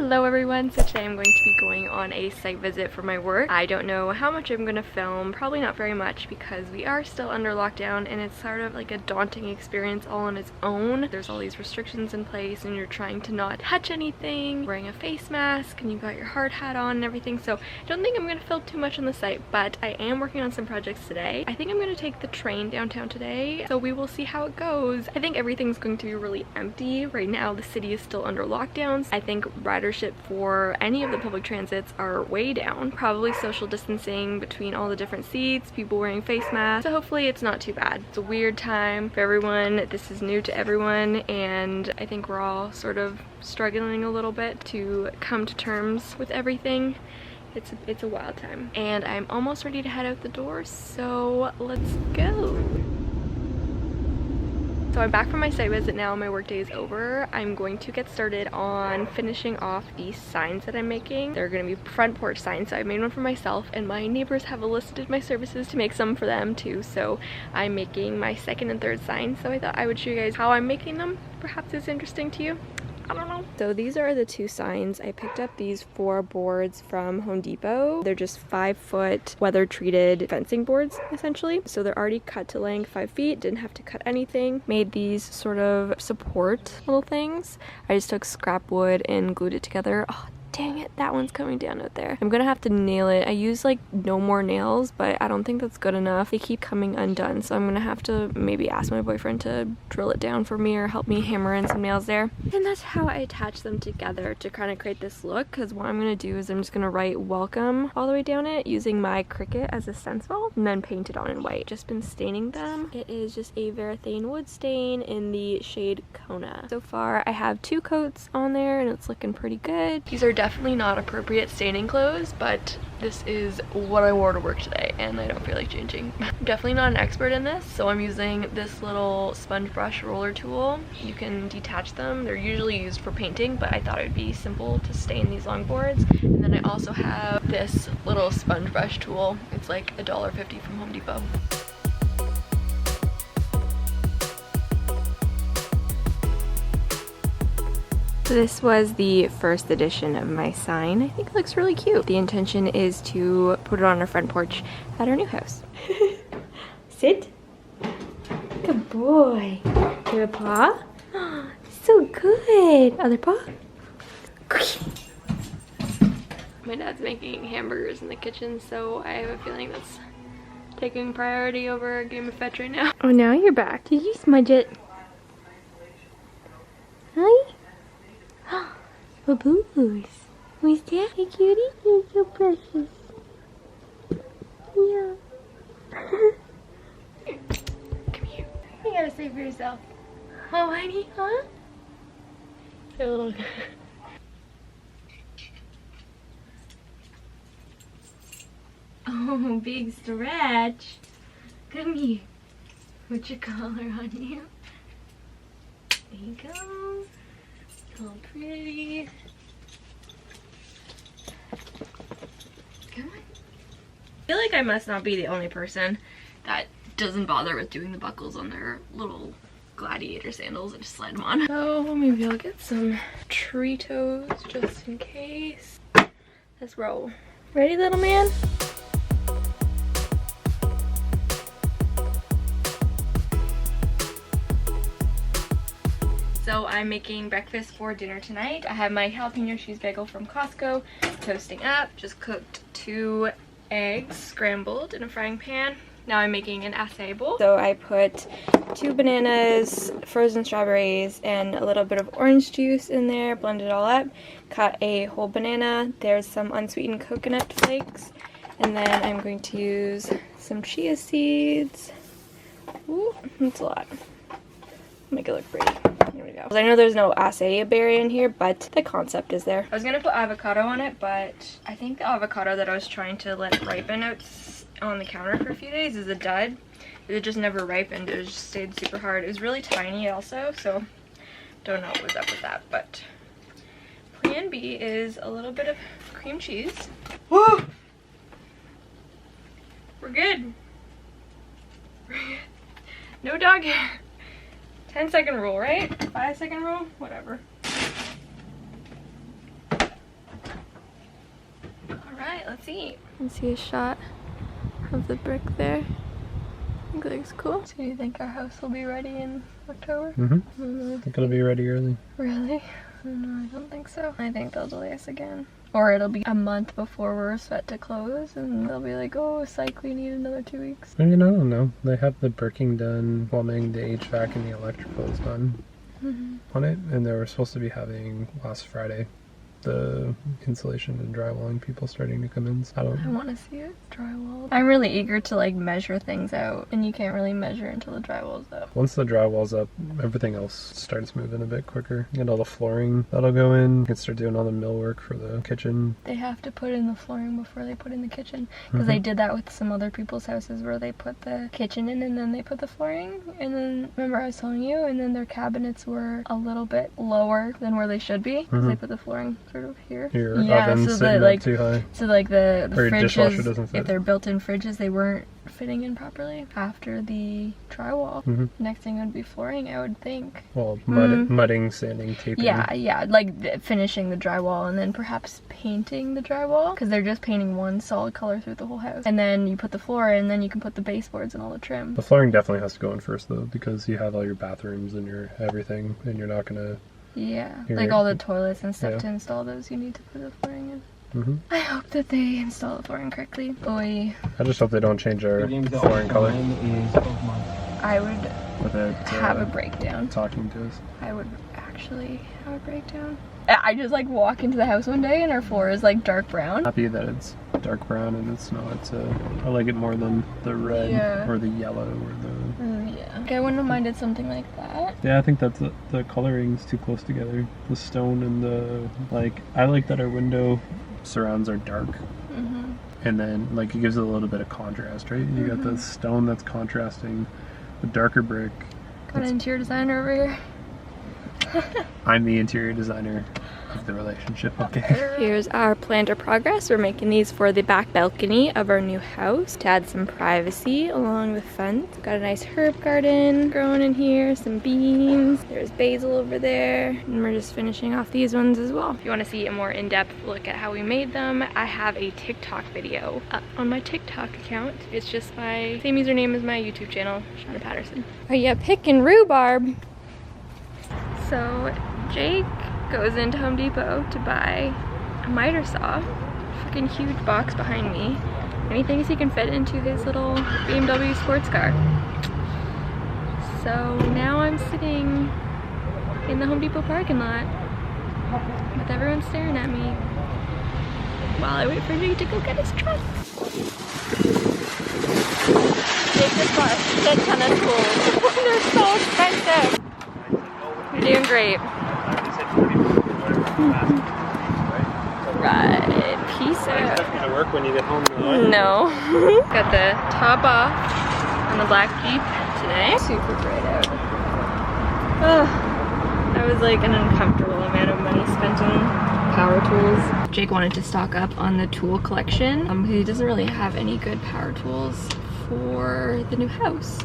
Hello everyone, so today I'm going to be going on a site visit for my work. I don't know how much I'm going to film, probably not very much because we are still under lockdown and it's sort of like a daunting experience all on its own. There's all these restrictions in place and you're trying to not touch anything, wearing a face mask, and you've got your hard hat on and everything, so I don't think I'm going to film too much on the site, but I am working on some projects today. I think I'm going to take the train downtown today, so we will see how it goes. I think everything's going to be really empty. Right now the city is still under lockdowns. I think ridership for any of the public transits are way down. Probably social distancing between all the different seats, people wearing face masks, so hopefully it's not too bad. It's a weird time for everyone. This is new to everyone and I think we're all sort of struggling a little bit to come to terms with everything. It's a wild time and I'm almost ready to head out the door, so let's go. So I'm back from my site visit now, my workday is over. I'm going to get started on finishing off these signs that I'm making. They're going to be front porch signs, so I made one for myself and my neighbors have enlisted my services to make some for them too. So I'm making my second and third signs, so I thought I would show you guys how I'm making them. Perhaps it's interesting to you. I don't know. So these are the two signs. I picked up these 4 boards from Home Depot. They're just 5-foot weather treated fencing boards essentially. So they're already cut to length 5 feet, didn't have to cut anything. Made these sort of support little things. I just took scrap wood and glued it together. Oh, dang it, that one's coming down out there. I'm gonna have to nail it. I use like no more nails, but I don't think that's good enough. They keep coming undone, so I'm gonna have to maybe ask my boyfriend to drill it down for me or help me hammer in some nails there. And that's how I attach them together to kind of create this look, because what I'm gonna do is I'm just gonna write welcome all the way down it using my Cricut as a stencil and then paint it on in white. Just been staining them. It is just a Varathane wood stain in the shade Kona. So far I have 2 coats on there and it's looking pretty good. These are definitely not appropriate staining clothes, but this is what I wore to work today and I don't feel like changing. I'm definitely not an expert in this, so I'm using this little sponge brush roller tool. You can detach them. They're usually used for painting, but I thought it would be simple to stain these longboards. And then I also have this little sponge brush tool. It's like $1.50 from Home Depot. So this was the first edition of my sign. I think it looks really cute. The intention is to put it on our front porch at our new house. Sit. Good boy. Give a paw. So good. Other paw. My dad's making hamburgers in the kitchen, so I have a feeling that's taking priority over a game of fetch right now. Oh, now you're back. Did you smudge it? Hi. Baboos. Who's that? Hey, cutie? You're so precious. Yeah. Come here. You gotta say for yourself. Oh, honey, huh? Say a little. Oh, big stretch. Come here. Put your collar on you. There you go. All pretty. Come on. I feel like I must not be the only person that doesn't bother with doing the buckles on their little gladiator sandals and just slide them on. So maybe I'll get some tree toes just in case. Let's roll. Ready, little man? So I'm making breakfast for dinner tonight. I have my jalapeno cheese bagel from Costco toasting up. Just cooked 2 eggs scrambled in a frying pan. Now I'm making an acai bowl. So I put 2 bananas, frozen strawberries, and a little bit of orange juice in there, blend it all up. Cut a whole banana. There's some unsweetened coconut flakes. And then I'm going to use some chia seeds. Ooh, that's a lot. Make it look pretty. Here we go. I know there's no acai berry in here, but the concept is there. I was gonna put avocado on it, but I think the avocado that I was trying to let ripen out on the counter for a few days is a dud. It just never ripened. It just stayed super hard. It was really tiny also, so don't know what was up with that. But plan B is a little bit of cream cheese. Whoa! We're good. No dog hair. 10-second rule, right? 5-second rule? Whatever. right, let's see. Let's see a shot of the brick there. I think it looks cool. So you think our house will be ready in October? I think it'll be ready early. Really? No, I don't think so. I think they'll delay us again. Or it'll be a month before we're set to close and they'll be like, oh, psych, we need another 2 weeks. I mean, I don't know. They have the bricking done, plumbing, the HVAC, and the electrical is done on it. And they were supposed to be having last Friday the insulation and drywalling people starting to come in. So I want to see it drywall. I'm really eager to like measure things out, and you can't really measure until the drywall's up. Once the drywall's up, everything else starts moving a bit quicker. Get all the flooring that'll go in. You can start doing all the millwork for the kitchen. They have to put in the flooring before they put in the kitchen, because they did that with some other people's houses where they put the kitchen in and then they put the flooring. And then remember I was telling you, and then their cabinets were a little bit lower than where they should be because they put the flooring sort of here. Your oven's sitting up too high. So like the or your fridges, dishwasher doesn't fit. If they're built-in fridges, they weren't fitting in properly after the drywall. Next thing would be flooring, I would think. Well, mudding, sanding, taping. Yeah, like finishing the drywall and then perhaps painting the drywall, because they're just painting one solid color through the whole house. And then you put the floor in, and then you can put the baseboards and all the trim. The flooring definitely has to go in first though, because you have all your bathrooms and your everything, and you're not gonna... Yeah, like all the toilets and stuff to install those, you need to put the flooring in. I hope that they install the flooring correctly. Boy. I just hope they don't change our flooring color. I would have a breakdown. Talking to us. I would actually have a breakdown. I just like walk into the house one day and our floor is like dark brown. Happy that it's dark brown and it's not, I like it more than the red or the yellow or the... Okay, I wouldn't have minded something like that. Yeah, I think that's the coloring's too close together. The stone and the, like, I like that our window surrounds are dark. And then, like, it gives it a little bit of contrast, right? You got the stone that's contrasting the darker brick. Got an interior designer over here. I'm the interior designer of the relationship, okay? Here's our planter progress. We're making these for the back balcony of our new house to add some privacy along the fence. Got a nice herb garden growing in here, some beans. There's basil over there. And we're just finishing off these ones as well. If you want to see a more in-depth look at how we made them, I have a TikTok video up on my TikTok account. It's just my same username as my YouTube channel, Shauna Patterson. Are you picking rhubarb? So Jake goes into Home Depot to buy a miter saw, freaking huge box behind me, and he thinks he can fit into his little BMW sports car. So now I'm sitting in the Home Depot parking lot with everyone staring at me while I wait for Jake to go get his truck. Jake just bought a shit ton of tools. They're so expensive. You're doing great. Right, peace out. It's gonna work when you get home. No. Got the top off on the black Jeep today. Super bright out. Oh, that was like an uncomfortable amount of money spent on power tools. Jake wanted to stock up on the tool collection. He doesn't really have any good power tools for the new house.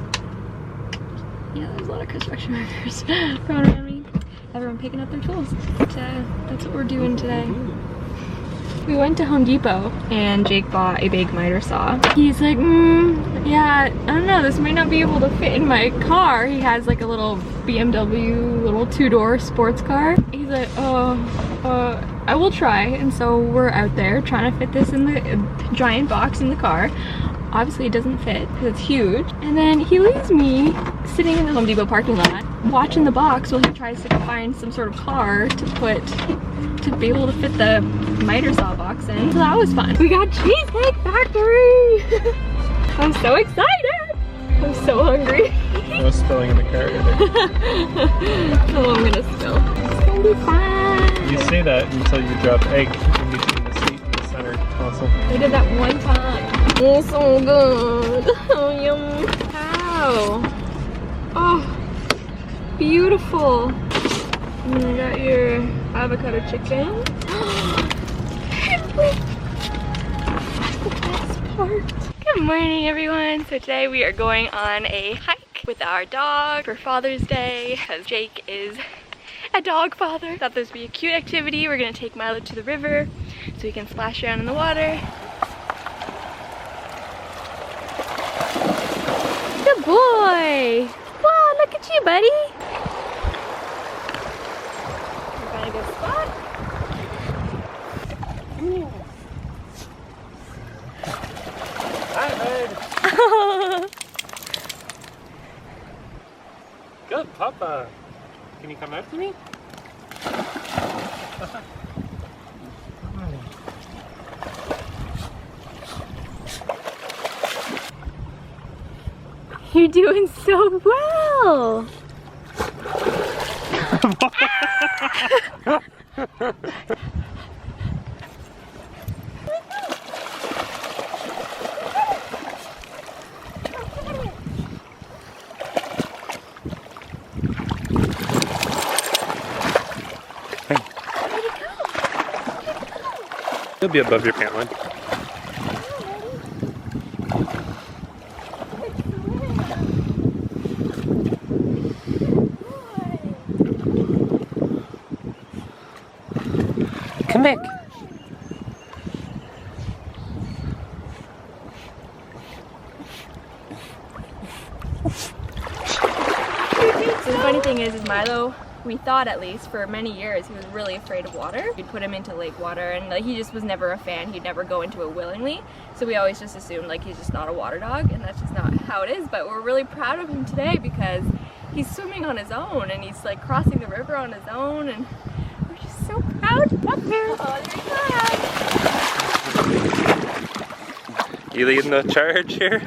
Yeah, there's a lot of construction workers around me. Everyone picking up their tools. But, that's what we're doing today. We went to Home Depot and Jake bought a big miter saw. He's like, yeah, I don't know, this might not be able to fit in my car. He has like a little BMW, little two-door sports car. He's like, I will try. And so we're out there trying to fit this in the giant box in the car. Obviously it doesn't fit because it's huge. And then he leaves me sitting in the Home Depot parking lot watching the box while he tries to find some sort of car to be able to fit the miter saw box in. So that was fun. We got Cheesecake Factory! I'm so excited! I'm so hungry. I was spilling in the car. Oh, I'm gonna spill. It's gonna be fine. You say that until you drop egg in between the seat and the center console. I did that one time. Oh, so good. Oh, yum. Wow. Oh, beautiful. And then you got your avocado chicken. The best part. Good morning, everyone. So today we are going on a hike with our dog for Father's Day because Jake is a dog father. Thought this would be a cute activity. We're gonna take Milo to the river so he can splash around in the water. Good boy. Wow, look at you, buddy. You found a good spot? Hi, bud. Good papa. Can you come out to me? You're doing so well. He'll be above your pant line. Come back. So the funny thing is Milo, we thought at least for many years he was really afraid of water. We'd put him into lake water and like, he just was never a fan. He'd never go into it willingly. So we always just assumed like he's just not a water dog, and that's just not how it is. But we're really proud of him today because he's swimming on his own and he's like crossing the river on his own, and we're just so proud of him. Oh, there he goes. You leading the charge here?